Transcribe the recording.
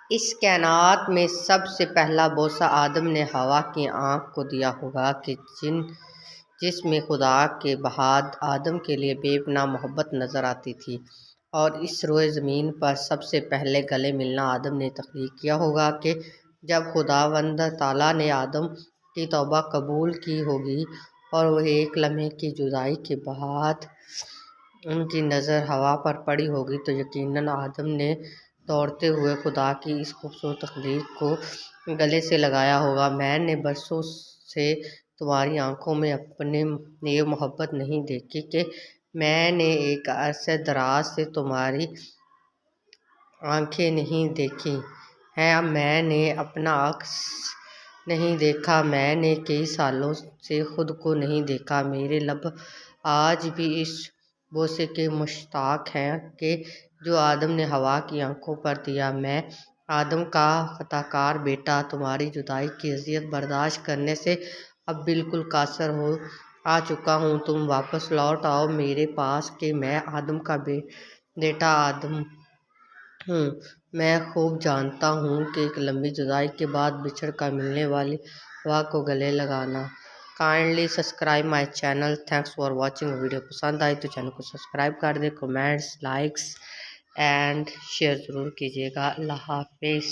اس کائنات میں سب سے پہلا بوسہ آدم نے ہوا کی آنکھ کو دیا ہوگا کہ جس میں خدا کے بعد آدم کے لیے بے پناہ محبت نظر آتی تھی، اور اس روئے زمین پر سب سے پہلے گلے ملنا آدم نے تخلیق کیا ہوگا کہ جب خداوند تعالیٰ نے آدم کی توبہ قبول کی ہوگی اور وہ ایک لمحے کی جدائی کے بعد ان کی نظر ہوا پر پڑی ہوگی تو یقیناً آدم نے دوڑتے ہوئے خدا کی اس خوبصورت تخلیق کو گلے سے لگایا ہوگا۔ میں نے برسوں سے تمہاری آنکھوں میں اپنے لیے محبت نہیں دیکھی کہ میں نے ایک عرصہ دراز سے تمہاری آنکھیں نہیں دیکھی ہیں، میں نے اپنا عکس نہیں دیکھا، میں نے کئی سالوں سے خود کو نہیں دیکھا۔ میرے لب آج بھی اس بوسے کے مشتاق ہیں کہ جو آدم نے ہوا کی آنکھوں پر دیا۔ میں آدم کا خطا کار بیٹا تمہاری جدائی کی اذیت برداشت کرنے سے اب بالکل قاصر آ چکا ہوں۔ تم واپس لوٹ آؤ میرے پاس کہ میں آدم کا بیٹا آدم ہوں۔ میں خوب جانتا ہوں کہ ایک لمبی جدائی کے بعد بچھڑ کر ملنے والی ہوا کو گلے لگانا۔ Kindly subscribe my channel. Thanks for watching. Video پسند آئی تو چینل کو سبسکرائب کر دیں، کمنٹس، لائکس اینڈ شیئر ضرور کیجیے گا۔ اللہ حافظ۔